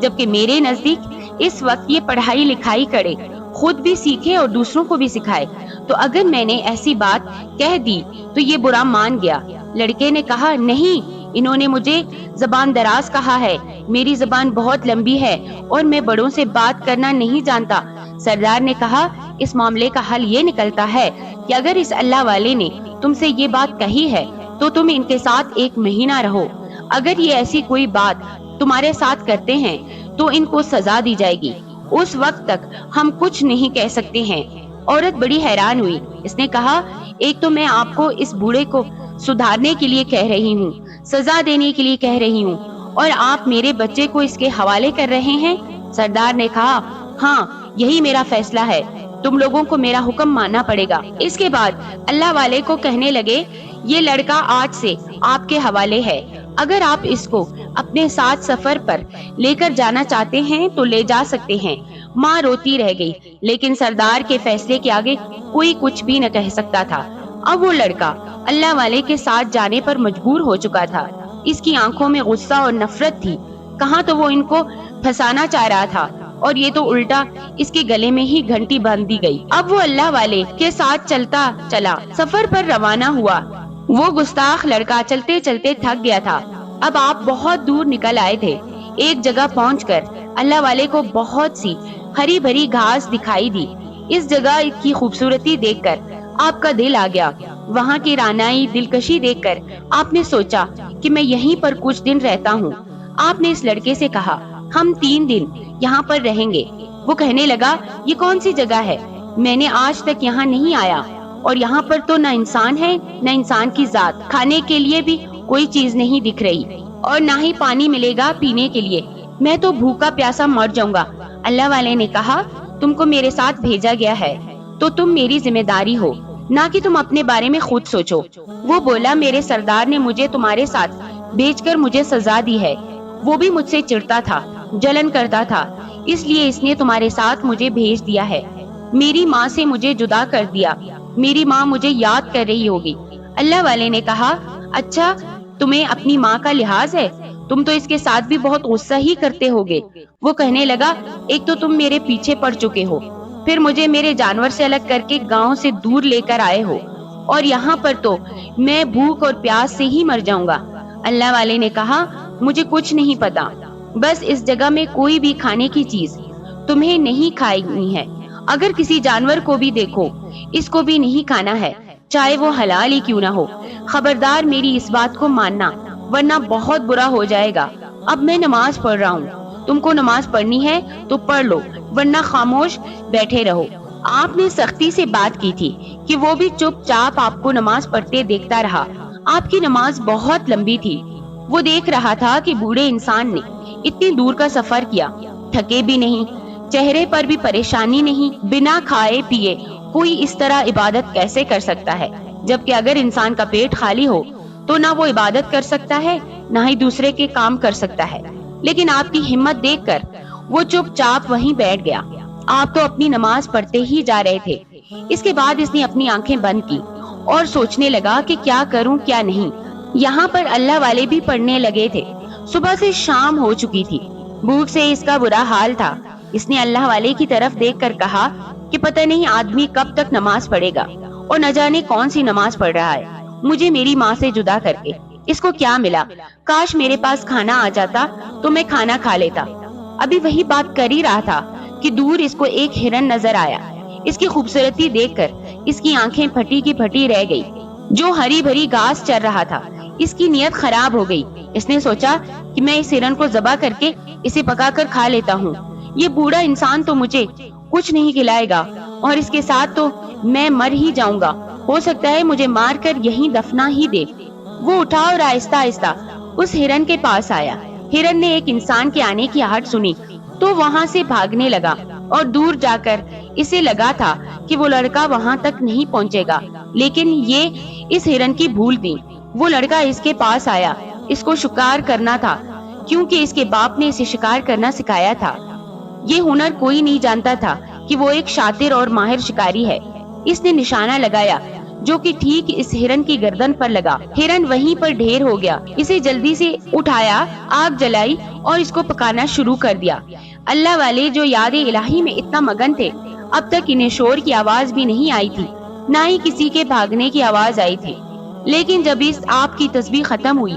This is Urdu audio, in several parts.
جبکہ میرے نزدیک اس وقت یہ پڑھائی لکھائی کرے، خود بھی سیکھے اور دوسروں کو بھی سکھائے۔ تو اگر میں نے ایسی بات کہہ دی تو یہ برا مان گیا۔ لڑکے نے کہا، نہیں، انہوں نے مجھے زبان دراز کہا ہے، میری زبان بہت لمبی ہے اور میں بڑوں سے بات کرنا نہیں جانتا۔ سردار نے کہا، اس معاملے کا حل یہ نکلتا ہے کہ اگر اس اللہ والے نے تم سے یہ بات کہی ہے تو تم ان کے ساتھ 1 مہینہ رہو۔ اگر یہ ایسی کوئی بات تمہارے ساتھ کرتے ہیں تو ان کو سزا دی جائے گی، اس وقت تک ہم کچھ نہیں کہہ سکتے ہیں۔ عورت بڑی حیران ہوئی، اس نے کہا، ایک تو میں آپ کو اس بوڑھے کو سدھارنے کے لیے کہہ رہی ہوں، سزا دینے کے لیے کہہ رہی ہوں، اور آپ میرے بچے کو اس کے حوالے کر رہے ہیں۔ سردار نے کہا، ہاں، یہی میرا فیصلہ ہے، تم لوگوں کو میرا حکم ماننا پڑے گا۔ اس کے بعد اللہ والے کو کہنے لگے، یہ لڑکا آج سے آپ کے حوالے ہے، اگر آپ اس کو اپنے ساتھ سفر پر لے کر جانا چاہتے ہیں تو لے جا سکتے ہیں۔ ماں روتی رہ گئی، لیکن سردار کے فیصلے کے آگے کوئی کچھ بھی نہ کہہ سکتا تھا۔ اب وہ لڑکا اللہ والے کے ساتھ جانے پر مجبور ہو چکا تھا۔ اس کی آنکھوں میں غصہ اور نفرت تھی، کہاں تو وہ ان کو پھنسانا چاہ رہا تھا اور یہ تو الٹا اس کے گلے میں ہی گھنٹی باندھ دی گئی۔ اب وہ اللہ والے کے ساتھ چلتا چلا سفر پر روانہ ہوا۔ وہ گستاخ لڑکا چلتے چلتے تھک گیا تھا۔ اب آپ بہت دور نکل آئے تھے۔ ایک جگہ پہنچ کر اللہ والے کو بہت سی ہری بھری گھاس دکھائی دی۔ اس جگہ کی خوبصورتی دیکھ کر آپ کا دل آ گیا۔ وہاں کی رانائی دلکشی دیکھ کر آپ نے سوچا کہ میں یہیں پر کچھ دن رہتا ہوں۔ آپ نے اس لڑکے سے کہا، ہم 3 دن یہاں پر رہیں گے۔ وہ کہنے لگا، یہ کون سی جگہ ہے؟ میں نے آج تک یہاں نہیں آیا، اور یہاں پر تو نہ انسان ہے نہ انسان کی ذات، کھانے کے لیے بھی کوئی چیز نہیں دکھ رہی، اور نہ ہی پانی ملے گا پینے کے لیے، میں تو بھوکا پیاسا مر جاؤں گا۔ اللہ والے نے کہا، تم کو میرے ساتھ بھیجا گیا ہے تو تم میری ذمہ داری ہو، نہ کہ تم اپنے بارے میں خود سوچو۔ وہ بولا، میرے سردار نے مجھے تمہارے ساتھ بھیج کر مجھے سزا دی ہے، وہ بھی مجھ سے چڑھتا تھا، جلن کرتا تھا، اس لیے اس نے تمہارے ساتھ مجھے بھیج دیا ہے۔ میری ماں سے مجھے جدا کر دیا، میری ماں مجھے یاد کر رہی ہوگی۔ اللہ والے نے کہا، اچھا، تمہیں اپنی ماں کا لحاظ ہے، تم تو اس کے ساتھ بھی بہت غصہ ہی کرتے ہوگے۔ وہ کہنے لگا، ایک تو تم میرے پیچھے پڑ چکے ہو، پھر مجھے میرے جانور سے الگ کر کے گاؤں سے دور لے کر آئے ہو، اور یہاں پر تو میں بھوک اور پیاس سے ہی مر جاؤں گا۔ اللہ والے نے کہا، مجھے کچھ نہیں پتا، بس اس جگہ میں کوئی بھی کھانے کی چیز تمہیں نہیں کھانی ہے۔ اگر کسی جانور کو بھی دیکھو، اس کو بھی نہیں کھانا ہے، چاہے وہ حلال ہی کیوں نہ ہو۔ خبردار میری اس بات کو ماننا، ورنہ بہت برا ہو جائے گا۔ اب میں نماز پڑھ رہا ہوں، تم کو نماز پڑھنی ہے تو پڑھ لو، ورنہ خاموش بیٹھے رہو۔ آپ نے سختی سے بات کی تھی کہ وہ بھی چپ چاپ آپ کو نماز پڑھتے دیکھتا رہا۔ آپ کی نماز بہت لمبی تھی۔ وہ دیکھ رہا تھا کہ بوڑھے انسان نے اتنی دور کا سفر کیا، تھکے بھی نہیں، چہرے پر بھی پریشانی نہیں، بنا کھائے پیے کوئی اس طرح عبادت کیسے کر سکتا ہے؟ جبکہ اگر انسان کا پیٹ خالی ہو تو نہ وہ عبادت کر سکتا ہے، نہ ہی دوسرے کے کام کر سکتا ہے۔ لیکن آپ کی ہمت دیکھ کر وہ چپ چاپ وہیں بیٹھ گیا۔ آپ تو اپنی نماز پڑھتے ہی جا رہے تھے۔ اس کے بعد اس نے اپنی آنکھیں بند کی اور سوچنے لگا کہ کیا کروں کیا نہیں۔ یہاں پر اللہ والے بھی پڑھنے لگے تھے۔ صبح سے شام ہو چکی تھی، بھوک سے اس کا برا حال تھا۔ اس نے اللہ والے کی طرف دیکھ کر کہا کہ پتہ نہیں آدمی کب تک نماز پڑھے گا، اور نہ جانے کون سی نماز پڑھ رہا ہے۔ مجھے میری ماں سے جدا کر کے اس کو کیا ملا؟ کاش میرے پاس کھانا آ جاتا تو میں کھانا کھا لیتا۔ ابھی وہی بات کر ہی رہا تھا کہ دور اس کو ایک ہرن نظر آیا۔ اس کی خوبصورتی دیکھ کر اس کی آنکھیں پھٹی کی پھٹی رہ گئی۔ جو ہری بھری گھاس چر رہا تھا، اس کی نیت خراب ہو گئی۔ اس نے سوچا کہ میں اس ہرن کو ذبح کر کے اسے پکا کر کھا لیتا ہوں۔ یہ بوڑھا انسان تو مجھے کچھ نہیں کھلائے گا، اور اس کے ساتھ تو میں مر ہی جاؤں گا۔ ہو سکتا ہے مجھے مار کر یہیں دفنا ہی دے۔ وہ اٹھا اور آہستہ آہستہ اس ہرن کے پاس آیا۔ ہرن نے ایک انسان کے آنے کی آہٹ سنی تو وہاں سے بھاگنے لگا، اور دور جا کر اسے لگا تھا کہ وہ لڑکا وہاں تک نہیں پہنچے گا، لیکن یہ اس ہرن کی بھول تھی۔ وہ لڑکا اس کے پاس آیا، اس کو شکار کرنا تھا، کیونکہ اس کے باپ نے اسے شکار کرنا سکھایا تھا۔ یہ ہنر کوئی نہیں جانتا تھا کہ وہ ایک شاطر اور ماہر شکاری ہے۔ اس نے نشانہ لگایا، جو کہ ٹھیک اس ہرن کی گردن پر لگا۔ ہرن وہیں پر ڈھیر ہو گیا، اسے جلدی سے اٹھایا، آگ جلائی اور اس کو پکانا شروع کر دیا۔ اللہ والے جو یاد الہی میں اتنا مگن تھے، اب تک انہیں شور کی آواز بھی نہیں آئی تھی، نہ ہی کسی کے بھاگنے کی آواز آئی تھی۔ لیکن جب اس آپ کی تسبیح ختم ہوئی،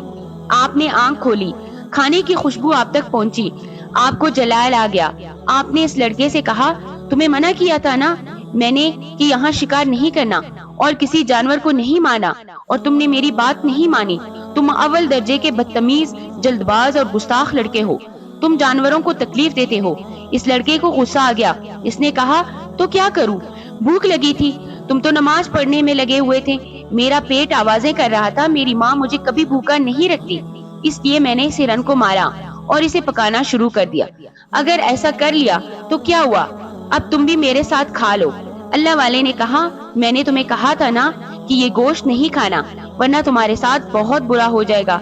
آپ نے آنکھ کھولی، کھانے کی خوشبو آپ تک پہنچی، آپ کو جلال آ گیا۔ آپ نے اس لڑکے سے کہا، تمہیں منع کیا تھا نا میں نے کہ یہاں شکار نہیں کرنا اور کسی جانور کو نہیں مارنا، اور تم نے میری بات نہیں مانی۔ تم اول درجے کے بدتمیز، جلد باز اور گستاخ لڑکے ہو، تم جانوروں کو تکلیف دیتے ہو۔ اس لڑکے کو غصہ آ گیا، اس نے کہا، تو کیا کروں، بھوک لگی تھی، تم تو نماز پڑھنے میں لگے ہوئے تھے، میرا پیٹ آوازیں کر رہا تھا، میری ماں مجھے کبھی بھوکا نہیں رکھتی، اس لیے میں نے اس ہرن کو مارا اور اسے پکانا شروع کر دیا۔ اگر ایسا کر لیا تو کیا ہوا، اب تم بھی میرے ساتھ کھا لو۔ اللہ والے نے کہا، میں نے تمہیں کہا تھا نا کہ یہ گوشت نہیں کھانا، ورنہ تمہارے ساتھ بہت برا ہو جائے گا۔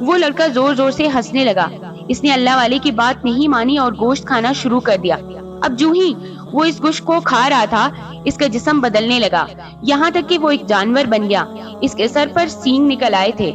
وہ لڑکا زور زور سے ہنسنے لگا، اس نے اللہ والے کی بات نہیں مانی اور گوشت کھانا شروع کر دیا۔ اب جو ہی وہ اس گوشت کو کھا رہا تھا، اس کا جسم بدلنے لگا، یہاں تک کہ وہ ایک جانور بن گیا، اس کے سر پر سینگ نکل آئے تھے۔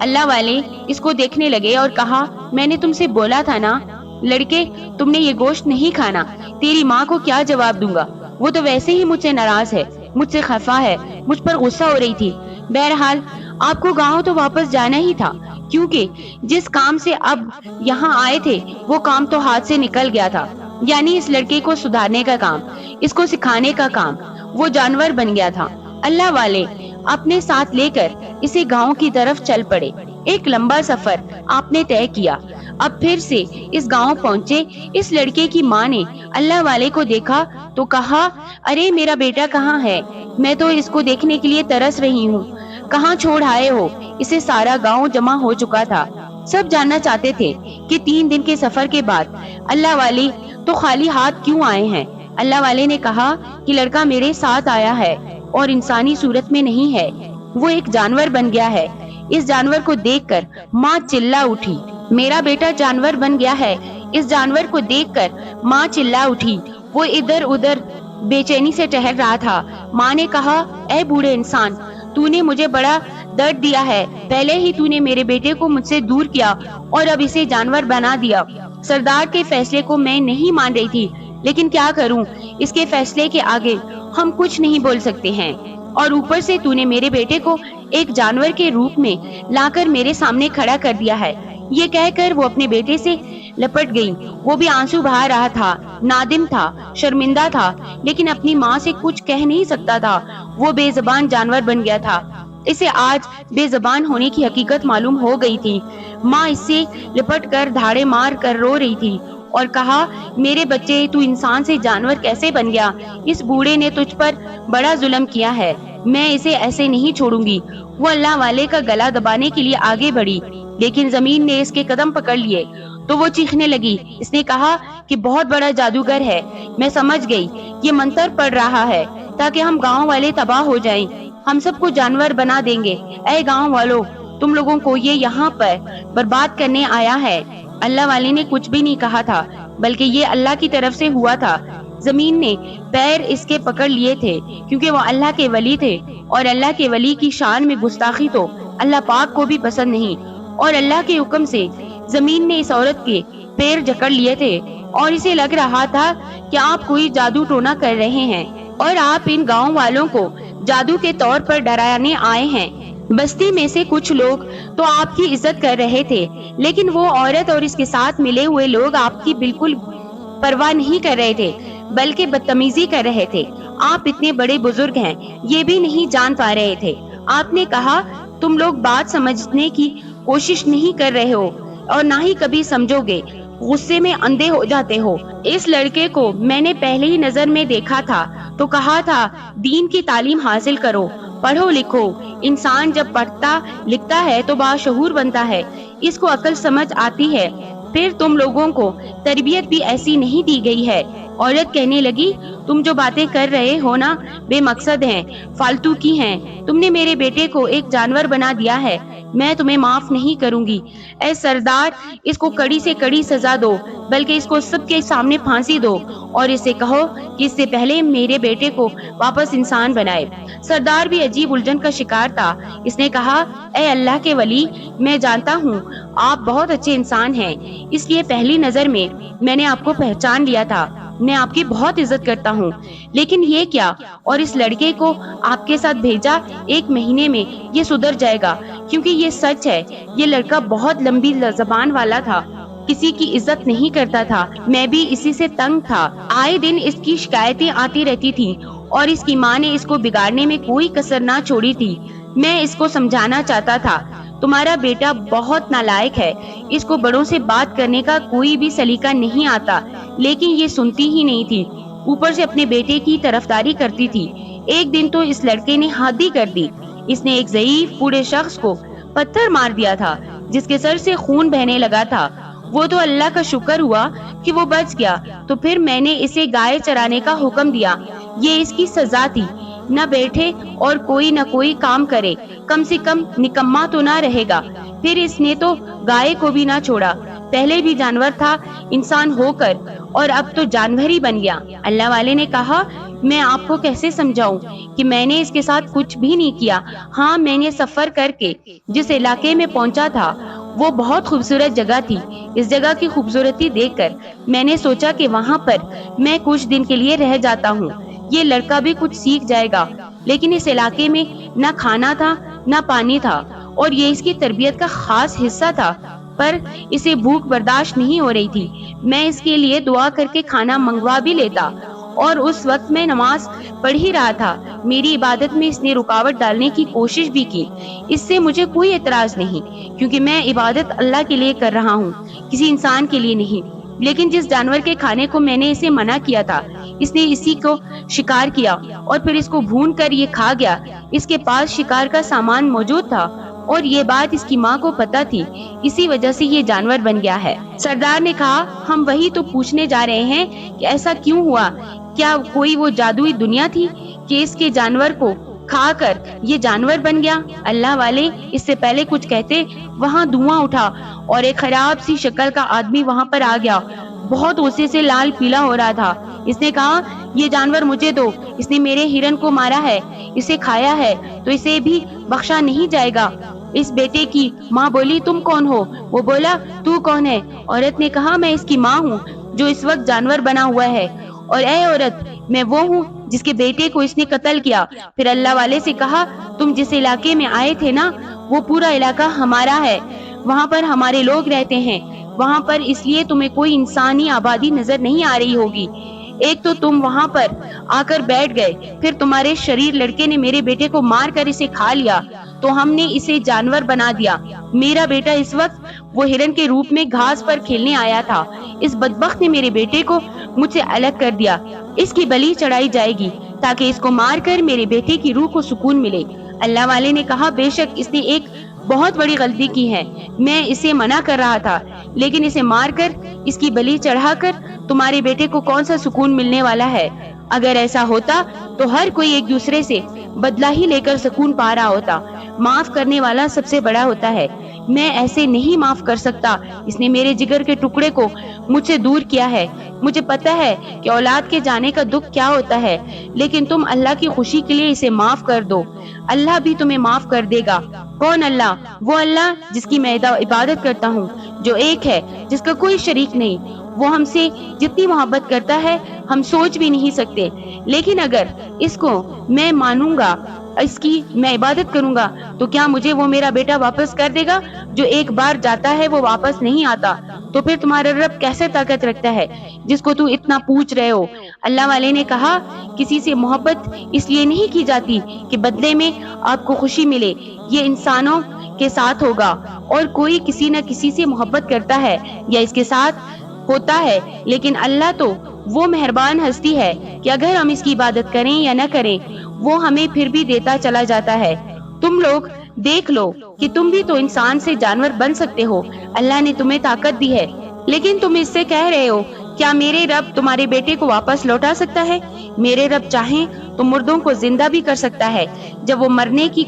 اللہ والے اس کو دیکھنے لگے اور کہا، میں نے تم سے بولا تھا نا لڑکے، تم نے یہ گوشت نہیں کھانا، تیری ماں کو کیا جواب دوں گا، وہ تو ویسے ہی مجھ سے ناراض ہے، مجھ سے خفا ہے، مجھ پر غصہ ہو رہی تھی۔ بہرحال آپ کو گاؤں تو واپس جانا ہی تھا، کیونکہ جس کام سے اب یہاں آئے تھے وہ کام تو ہاتھ سے نکل گیا تھا، یعنی اس لڑکے کو سدھارنے کا کام، اس کو سکھانے کا کام، وہ جانور بن گیا تھا۔ اللہ والے اپنے ساتھ لے کر اسے گاؤں کی طرف چل پڑے۔ ایک لمبا سفر آپ نے طے کیا، اب پھر سے اس گاؤں پہنچے۔ اس لڑکے کی ماں نے اللہ والے کو دیکھا تو کہا، ارے میرا بیٹا کہاں ہے، میں تو اس کو دیکھنے کے لیے ترس رہی ہوں، کہاں چھوڑ آئے ہو۔ اسے سارا گاؤں جمع ہو چکا تھا، سب جاننا چاہتے تھے کہ 3 دن کے سفر کے بعد اللہ والے تو خالی ہاتھ کیوں آئے ہیں۔ اللہ والے نے کہا کہ لڑکا میرے ساتھ آیا ہے اور انسانی صورت میں نہیں ہے، وہ ایک جانور بن گیا ہے۔ اس جانور کو دیکھ کر ماں چلا اٹھی، میرا بیٹا جانور بن گیا ہے۔ اس جانور کو دیکھ کر ماں چلا اٹھی، وہ ادھر ادھر بے چینی سے ٹہل رہا تھا۔ ماں نے کہا، اے بوڑھے انسان، تو نے مجھے بڑا درد دیا ہے، پہلے ہی تو نے میرے بیٹے کو مجھ سے دور کیا اور اب اسے جانور بنا دیا۔ سردار کے فیصلے کو میں نہیں مان رہی تھی، لیکن کیا کروں، اس کے فیصلے کے آگے ہم کچھ نہیں بول سکتے ہیں، اور اوپر سے تو نے میرے بیٹے کو ایک جانور کے روپ میں لا کر میرے سامنے کھڑا کر دیا ہے۔ یہ کہہ کر وہ اپنے بیٹے سے لپٹ گئی، وہ بھی آنسو بہا رہا تھا، نادم تھا، شرمندہ تھا، لیکن اپنی ماں سے کچھ کہہ نہیں سکتا تھا، وہ بے زبان جانور بن گیا تھا۔ اسے آج بے زبان ہونے کی حقیقت معلوم ہو گئی تھی۔ ماں اس سے لپٹ کر دھاڑے مار کر رو رہی تھی اور کہا، میرے بچے، تو انسان سے جانور کیسے بن گیا؟ اس بوڑھے نے تجھ پر بڑا ظلم کیا ہے، میں اسے ایسے نہیں چھوڑوں گی۔ وہ اللہ والے کا گلا دبانے کے لیے آگے بڑھی، لیکن زمین نے اس کے قدم پکڑ لیے تو وہ چیخنے لگی۔ اس نے کہا کہ بہت بڑا جادوگر ہے، میں سمجھ گئی، یہ منتر پڑھ رہا ہے تاکہ ہم گاؤں والے تباہ ہو جائیں، ہم سب کو جانور بنا دیں گے۔ اے گاؤں والوں، تم لوگوں کو یہ یہاں پر برباد کرنے آیا ہے۔ اللہ والے نے کچھ بھی نہیں کہا تھا، بلکہ یہ اللہ کی طرف سے ہوا تھا۔ زمین نے پیر اس کے پکڑ لیے تھے، کیونکہ وہ اللہ کے ولی تھے، اور اللہ کے ولی کی شان میں گستاخی تو اللہ پاک کو بھی پسند نہیں۔ اور اللہ کے حکم سے زمین نے اس عورت کے پیر جکڑ لیے تھے، اور اسے لگ رہا تھا کہ آپ کوئی جادو ٹونا کر رہے ہیں، اور آپ ان گاؤں والوں کو جادو کے طور پر ڈرانے آئے ہیں۔ بستی میں سے کچھ لوگ تو آپ کی عزت کر رہے تھے، لیکن وہ عورت اور اس کے ساتھ ملے ہوئے لوگ آپ کی بالکل پرواہ نہیں کر رہے تھے، بلکہ بدتمیزی کر رہے تھے۔ آپ اتنے بڑے بزرگ ہیں، یہ بھی نہیں جان پا رہے تھے۔ آپ نے کہا، تم لوگ بات سمجھنے کی کوشش نہیں کر رہے ہو اور نہ ہی کبھی سمجھو گے، غصے میں اندھے ہو جاتے ہو۔ اس لڑکے کو میں نے پہلے ہی نظر میں دیکھا تھا تو کہا تھا، دین کی تعلیم حاصل کرو، پڑھو لکھو۔ انسان جب پڑھتا لکھتا ہے تو باشعور بنتا ہے، اس کو عقل سمجھ آتی ہے۔ پھر تم لوگوں کو تربیت بھی ایسی نہیں دی گئی ہے عورت کہنے لگی تم جو باتیں کر رہے ہو نا بے مقصد ہیں، فالتو کی ہیں، تم نے میرے بیٹے کو ایک جانور بنا دیا ہے، میں تمہیں معاف نہیں کروں گی، اے سردار اس کو کڑی سے کڑی سزا دو، بلکہ اس کو سب کے سامنے پھانسی دو اور اسے کہو کہ اس سے پہلے میرے بیٹے کو واپس انسان بنائے۔ سردار بھی عجیب الجھن کا شکار تھا، اس نے کہا اے اللہ کے ولی، میں جانتا ہوں آپ بہت اچھے انسان ہیں، اس لیے پہلی نظر میں نے آپ کو پہچان لیا تھا، میں آپ کی بہت عزت کرتا ہوں، لیکن یہ کیا اور اس لڑکے کو آپ کے ساتھ بھیجا، 1 مہینے میں یہ سدھر جائے گا، کیونکہ یہ سچ ہے یہ لڑکا بہت لمبی زبان والا تھا، کسی کی عزت نہیں کرتا تھا، میں بھی اسی سے تنگ تھا، آئے دن اس کی شکایتیں آتی رہتی تھی اور اس کی ماں نے اس کو بگاڑنے میں کوئی کسر نہ چھوڑی تھی، میں اس کو سمجھانا چاہتا تھا تمہارا بیٹا بہت نالائق ہے، اس کو بڑوں سے بات کرنے کا کوئی بھی سلیقہ نہیں آتا، لیکن یہ سنتی ہی نہیں تھی، اوپر سے اپنے بیٹے کی طرفداری کرتی تھی۔ ایک دن تو اس لڑکے نے حد ہی کر دی، اس نے ایک ضعیف بوڑھے شخص کو پتھر مار دیا تھا جس کے سر سے خون بہنے لگا تھا، وہ تو اللہ کا شکر ہوا کہ وہ بچ گیا، تو پھر میں نے اسے گائے چرانے کا حکم دیا، یہ اس کی سزا تھی، نہ بیٹھے اور کوئی نہ کوئی کام کرے، کم سے کم نکما تو نہ رہے گا، پھر اس نے تو گائے کو بھی نہ چھوڑا، پہلے بھی جانور تھا انسان ہو کر اور اب تو جانور ہی بن گیا۔ اللہ والے نے کہا میں آپ کو کیسے سمجھاؤں کہ میں نے اس کے ساتھ کچھ بھی نہیں کیا، ہاں میں نے سفر کر کے جس علاقے میں پہنچا تھا وہ بہت خوبصورت جگہ تھی، اس جگہ کی خوبصورتی دیکھ کر میں نے سوچا کہ وہاں پر میں کچھ دن کے لیے رہ جاتا ہوں، یہ لڑکا بھی کچھ سیکھ جائے گا، لیکن اس علاقے میں نہ کھانا تھا نہ پانی تھا اور یہ اس کی تربیت کا خاص حصہ تھا، پر اسے بھوک برداشت نہیں ہو رہی تھی، میں اس کے لیے دعا کر کے کھانا منگوا بھی لیتا اور اس وقت میں نماز پڑھ ہی رہا تھا، میری عبادت میں اس نے رکاوٹ ڈالنے کی کوشش بھی کی، اس سے مجھے کوئی اعتراض نہیں کیونکہ میں عبادت اللہ کے لیے کر رہا ہوں، کسی انسان کے لیے نہیں، لیکن جس جانور کے کھانے کو میں نے اسے منع کیا تھا اس نے اسی کو شکار کیا اور پھر اس کو بھون کر یہ کھا گیا، اس کے پاس شکار کا سامان موجود تھا اور یہ بات اس کی ماں کو پتا تھی، اسی وجہ سے یہ جانور بن گیا ہے۔ سردار نے کہا ہم وہی تو پوچھنے جا رہے ہیں کہ ایسا کیوں ہوا، کیا کوئی وہ جادوئی دنیا تھی کہ اس کے جانور کو کھا کر یہ جانور بن گیا؟ اللہ والے اس سے پہلے کچھ کہتے وہاں دھواں اٹھا اور ایک خراب سی شکل کا آدمی وہاں پر آ گیا، بہت غصے سے لال پیلا ہو رہا تھا، اس نے کہا یہ جانور مجھے دو، اس نے میرے ہرن کو مارا ہے، اسے کھایا ہے تو اسے بھی بخشا نہیں جائے گا۔ اس بیٹے کی ماں بولی تم کون ہو؟ وہ بولا تو کون ہے؟ عورت نے کہا میں اس کی ماں ہوں جو اس وقت جانور بنا ہوا ہے، اور اے عورت میں وہ ہوں جس کے بیٹے کو اس نے قتل کیا۔ پھر اللہ والے سے کہا تم جس علاقے میں آئے تھے نا وہ پورا علاقہ ہمارا ہے، وہاں پر ہمارے لوگ رہتے ہیں، وہاں پر اس لیے تمہیں کوئی انسانی آبادی نظر نہیں آ رہی ہوگی، ایک تو تم وہاں پر آ کر بیٹھ گئے، پھر تمہارے شریر لڑکے نے میرے بیٹے کو مار کر اسے کھا لیا تو ہم نے اسے جانور بنا دیا، میرا بیٹا اس وقت وہ ہرن کے روپ میں گھاس پر کھیلنے آیا تھا، اس بدبخت نے میرے بیٹے کو مجھ سے الگ کر دیا، اس کی بلی چڑھائی جائے گی تاکہ اس کو مار کر میرے بیٹے کی روح کو سکون ملے۔ اللہ والے نے کہا بے شک اس نے ایک بہت بڑی غلطی کی ہے، میں اسے منع کر رہا تھا، لیکن اسے مار کر اس کی بلی چڑھا کر تمہارے بیٹے کو کون سا سکون ملنے والا ہے؟ اگر ایسا ہوتا تو ہر کوئی ایک دوسرے سے بدلہ ہی لے کر سکون پا رہا ہوتا، معاف کرنے والا سب سے بڑا ہوتا ہے، میں ایسے نہیں معاف کر سکتا، اس نے میرے جگر کے ٹکڑے کو مجھ سے دور کیا ہے، مجھے پتا ہے کہ اولاد کے جانے کا دکھ کیا ہوتا ہے، لیکن تم اللہ کی خوشی کے لیے اسے معاف کر دو، اللہ بھی تمہیں معاف کر دے گا۔ کون اللہ؟ وہ اللہ جس کی میں عبادت کرتا ہوں، جو ایک ہے، جس کا کوئی شریک نہیں، وہ ہم سے جتنی محبت کرتا ہے ہم سوچ بھی نہیں سکتے، لیکن اگر اس کو میں مانوں گا، اس کی میں عبادت کروں گا تو کیا مجھے وہ میرا بیٹا واپس کر دے گا؟ جو ایک بار جاتا ہے وہ واپس نہیں آتا، تو پھر تمہارا رب کیسے طاقت رکھتا ہے جس کو تو اتنا پوچھ رہے ہو؟ اللہ والے نے کہا کسی سے محبت اس لیے نہیں کی جاتی کہ بدلے میں آپ کو خوشی ملے، یہ انسانوں کے ساتھ ہوگا، اور کوئی کسی نہ کسی سے محبت کرتا ہے یا اس کے ساتھ ہوتا ہے، لیکن اللہ تو وہ مہربان ہستی ہے کہ اگر ہم اس کی عبادت کریں یا نہ کریں وہ ہمیں پھر بھی دیتا چلا جاتا ہے۔ تم لوگ دیکھ لو کہ تم بھی تو انسان سے جانور بن سکتے ہو، اللہ نے تمہیں طاقت دی ہے، لیکن تم اس سے کہہ رہے ہو کیا میرے رب تمہارے بیٹے کو واپس لوٹا سکتا ہے؟ میرے رب چاہیں تو مردوں کو زندہ بھی کر سکتا ہے۔ جب وہ مارنے کی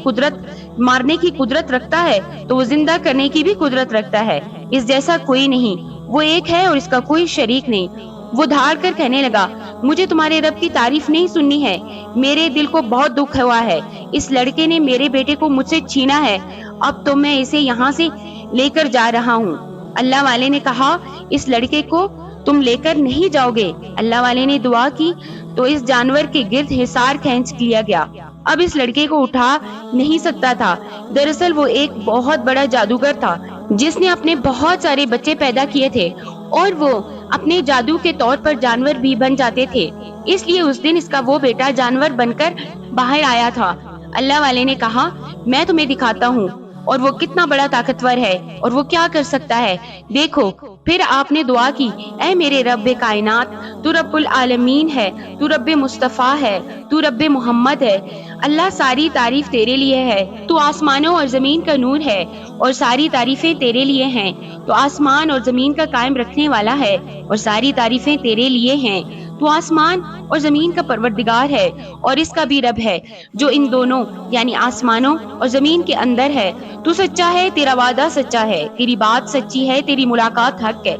قدرت رکھتا ہے تو وہ زندہ کرنے کی بھی قدرت رکھتا ہے۔ اس جیسا کوئی نہیں، وہ ایک ہے اور اس کا کوئی شریک نہیں۔ وہ دھاڑ کر کہنے لگا، مجھے تمہارے رب کی تعریف نہیں سننی ہے، میرے دل کو بہت دکھ ہوا ہے، اس لڑکے نے میرے بیٹے کو مجھ سے چھینا ہے، اب تو میں اسے یہاں سے لے کر جا رہا ہوں۔ اللہ والے نے کہا، اس لڑکے کو تم لے کر نہیں جاؤ گے۔ اللہ والے نے دعا کی تو اس جانور کے گرد حصار کھینچ لیا گیا۔ اب اس لڑکے کو اٹھا نہیں سکتا تھا۔ دراصل وہ ایک بہت بڑا جادوگر تھا جس نے اپنے بہت سارے بچے پیدا کیے تھے اور وہ اپنے جادو کے طور پر جانور بھی بن جاتے تھے، اس لیے اس دن اس کا وہ بیٹا جانور بن کر باہر آیا تھا۔ اللہ والے نے کہا، میں تمہیں دکھاتا ہوں اور وہ کتنا بڑا طاقتور ہے اور وہ کیا کر سکتا ہے، دیکھو۔ پھر آپ نے دعا کی، اے میرے رب کائنات، تو رب العالمین ہے، تو رب مصطفیٰ ہے، تو رب محمد ہے۔ اللہ ساری تعریف تیرے لیے ہے، تو آسمانوں اور زمین کا نور ہے اور ساری تعریفیں تیرے لیے ہیں، تو آسمان اور زمین کا قائم رکھنے والا ہے اور ساری تعریفیں تیرے لیے ہیں، تو آسمان اور زمین کا پروردگار ہے اور اس کا بھی رب ہے جو ان دونوں یعنی آسمانوں اور زمین کے اندر ہے۔ تو سچا ہے، تیرا وعدہ سچا ہے، تیری بات سچی ہے، تیری ملاقات حق ہے،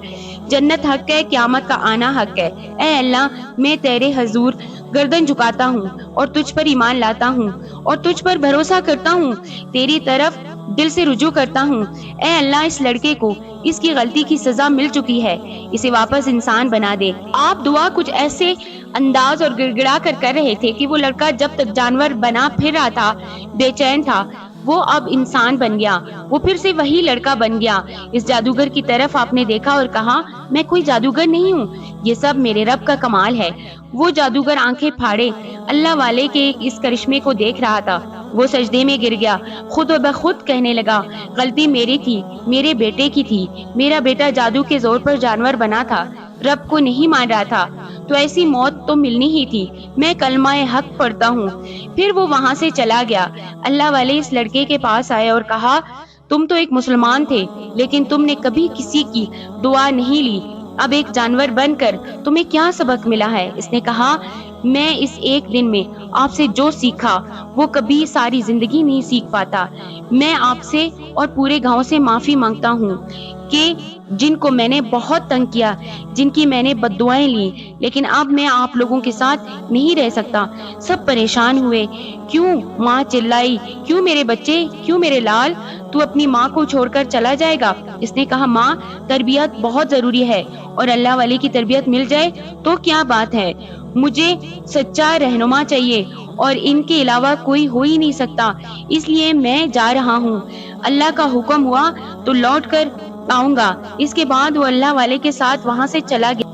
جنت حق ہے، قیامت کا آنا حق ہے۔ اے اللہ، میں تیرے حضور گردن جھکاتا ہوں اور تجھ پر ایمان لاتا ہوں اور تجھ پر بھروسہ کرتا ہوں، تیری طرف دل سے رجوع کرتا ہوں۔ اے اللہ، اس لڑکے کو اس کی غلطی کی سزا مل چکی ہے، اسے واپس انسان بنا دے۔ آپ دعا کچھ ایسے انداز اور گڑ گڑا کر رہے تھے کہ وہ لڑکا جب تک جانور بنا پھر رہا تھا بے چین تھا، وہ اب انسان بن گیا، وہ پھر سے وہی لڑکا بن گیا۔ اس جادوگر کی طرف آپ نے دیکھا اور کہا، میں کوئی جادوگر نہیں ہوں، یہ سب میرے رب کا کمال ہے۔ وہ جادوگر آنکھیں پھاڑے اللہ والے کے اس کرشمے کو دیکھ رہا تھا۔ وہ سجدے میں گر گیا، خود و بخود کہنے لگا، غلطی میری تھی، میرے بیٹے کی تھی، میرا بیٹا جادو کے زور پر جانور بنا تھا، رب کو نہیں مان رہا تھا، تو ایسی موت تو ملنی ہی تھی، میں کلمہ حق پڑھتا ہوں۔ پھر وہ وہاں سے چلا گیا۔ اللہ والے اس لڑکے کے پاس آئے اور کہا، تم تو ایک مسلمان تھے لیکن تم نے کبھی کسی کی دعا نہیں لی، اب ایک جانور بن کر تمہیں کیا سبق ملا ہے؟ اس نے کہا، میں اس ایک دن میں آپ سے جو سیکھا وہ کبھی ساری زندگی نہیں سیکھ پاتا۔ میں آپ سے اور پورے گاؤں سے معافی مانگتا ہوں کہ جن کو میں نے بہت تنگ کیا، جن کی میں نے بد دعائیں لی، لیکن اب میں آپ لوگوں کے ساتھ نہیں رہ سکتا۔ سب پریشان ہوئے، کیوں؟ ماں چلائی، کیوں میرے بچے، کیوں میرے لال، تو اپنی ماں کو چھوڑ کر چلا جائے گا؟ اس نے کہا، ماں، تربیت بہت ضروری ہے اور اللہ والے کی تربیت مل جائے تو کیا بات ہے، مجھے سچا رہنما چاہیے اور ان کے علاوہ کوئی ہو ہی نہیں سکتا، اس لیے میں جا رہا ہوں، اللہ کا حکم ہوا تو لوٹ کر آؤں گا۔ اس کے بعد وہ اللہ والے کے ساتھ وہاں سے چلا گیا۔